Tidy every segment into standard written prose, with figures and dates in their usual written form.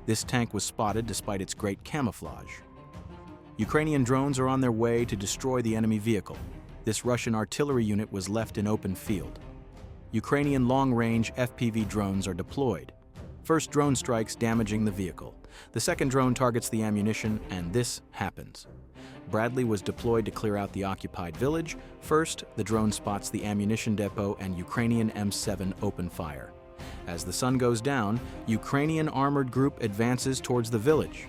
This tank was spotted despite its great camouflage. Ukrainian drones are on their way to destroy the enemy vehicle. This Russian artillery unit was left in open field. Ukrainian long-range FPV drones are deployed. First drone strikes damaging the vehicle. The second drone targets the ammunition, and this happens. Bradley was deployed to clear out the occupied village. First, the drone spots the ammunition depot and Ukrainian M7 open fire. As the sun goes down, Ukrainian armored group advances towards the village.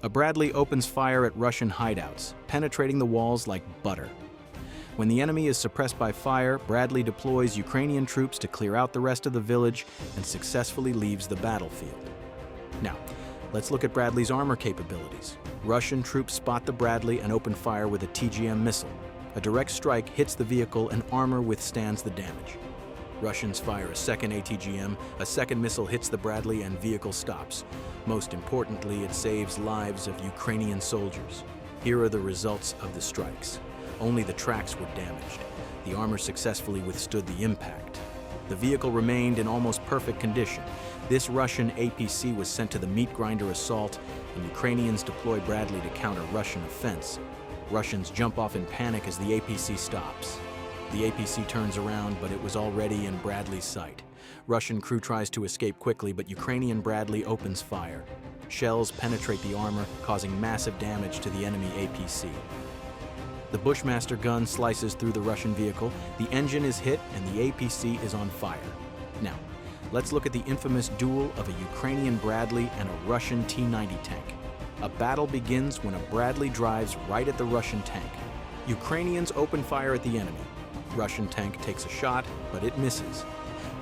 A Bradley opens fire at Russian hideouts, penetrating the walls like butter. When the enemy is suppressed by fire, Bradley deploys Ukrainian troops to clear out the rest of the village and successfully leaves the battlefield. Now, let's look at Bradley's armor capabilities. Russian troops spot the Bradley and open fire with a TGM missile. A direct strike hits the vehicle and armor withstands the damage. Russians fire a second ATGM, a second missile hits the Bradley and vehicle stops. Most importantly, it saves lives of Ukrainian soldiers. Here are the results of the strikes. Only the tracks were damaged. The armor successfully withstood the impact. The vehicle remained in almost perfect condition. This Russian APC was sent to the meat grinder assault, and Ukrainians deploy Bradley to counter Russian offense. Russians jump off in panic as the APC stops. The APC turns around, but it was already in Bradley's sight. Russian crew tries to escape quickly, but Ukrainian Bradley opens fire. Shells penetrate the armor, causing massive damage to the enemy APC. The Bushmaster gun slices through the Russian vehicle, the engine is hit, and the APC is on fire. Now, let's look at the infamous duel of a Ukrainian Bradley and a Russian T-90 tank. A battle begins when a Bradley drives right at the Russian tank. Ukrainians open fire at the enemy. Russian tank takes a shot, but it misses.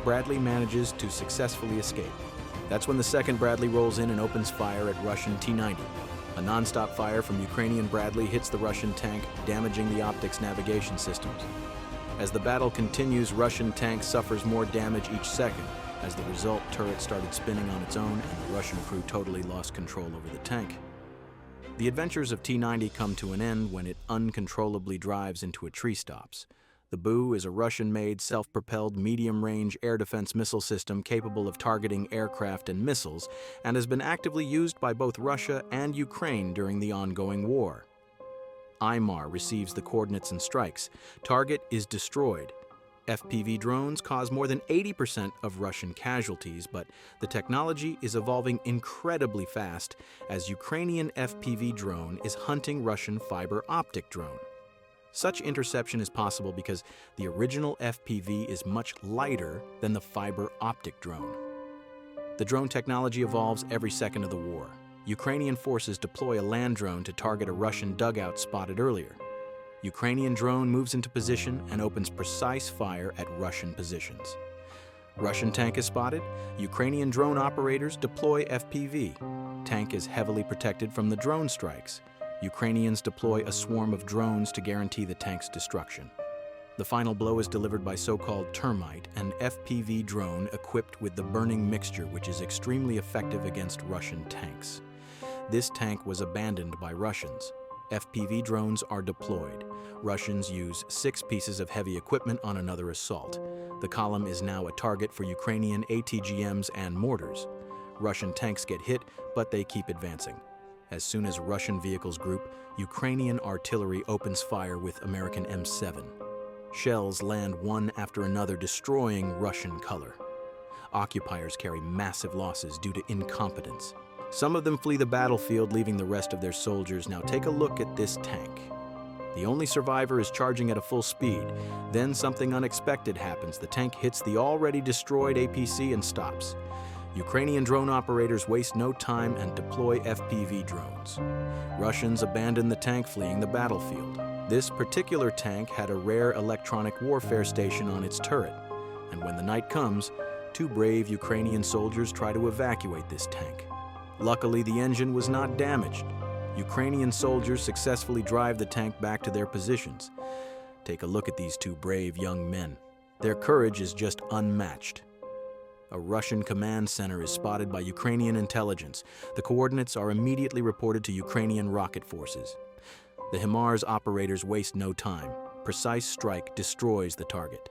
Bradley manages to successfully escape. That's when the second Bradley rolls in and opens fire at Russian T-90. A non-stop fire from Ukrainian Bradley hits the Russian tank, damaging the optics navigation systems. As the battle continues, Russian tank suffers more damage each second. As the result, turret started spinning on its own, and the Russian crew totally lost control over the tank. The adventures of T-90 come to an end when it uncontrollably drives into a tree stops. The BU is a Russian-made, self-propelled, medium-range air defense missile system capable of targeting aircraft and missiles, and has been actively used by both Russia and Ukraine during the ongoing war. IMAR receives the coordinates and strikes. Target is destroyed. FPV drones cause more than 80% of Russian casualties, but the technology is evolving incredibly fast as Ukrainian FPV drone is hunting Russian fiber optic drone. Such interception is possible because the original FPV is much lighter than the fiber optic drone. The drone technology evolves every second of the war. Ukrainian forces deploy a land drone to target a Russian dugout spotted earlier. Ukrainian drone moves into position and opens precise fire at Russian positions. Russian tank is spotted. Ukrainian drone operators deploy FPV. Tank is heavily protected from the drone strikes. Ukrainians deploy a swarm of drones to guarantee the tank's destruction. The final blow is delivered by so-called termite, an FPV drone equipped with the burning mixture, which is extremely effective against Russian tanks. This tank was abandoned by Russians. FPV drones are deployed. Russians use 6 pieces of heavy equipment on another assault. The column is now a target for Ukrainian ATGMs and mortars. Russian tanks get hit, but they keep advancing. As soon as Russian vehicles group, Ukrainian artillery opens fire with American M7. Shells land one after another, destroying Russian color. Occupiers carry massive losses due to incompetence. Some of them flee the battlefield, leaving the rest of their soldiers. Now take a look at this tank. The only survivor is charging at a full speed. Then something unexpected happens. The tank hits the already destroyed APC and stops. Ukrainian drone operators waste no time and deploy FPV drones. Russians abandon the tank, fleeing the battlefield. This particular tank had a rare electronic warfare station on its turret, and when the night comes, 2 brave Ukrainian soldiers try to evacuate this tank. Luckily, the engine was not damaged. Ukrainian soldiers successfully drive the tank back to their positions. Take a look at these 2 brave young men. Their courage is just unmatched. A Russian command center is spotted by Ukrainian intelligence. The coordinates are immediately reported to Ukrainian rocket forces. The HIMARS operators waste no time. Precise strike destroys the target.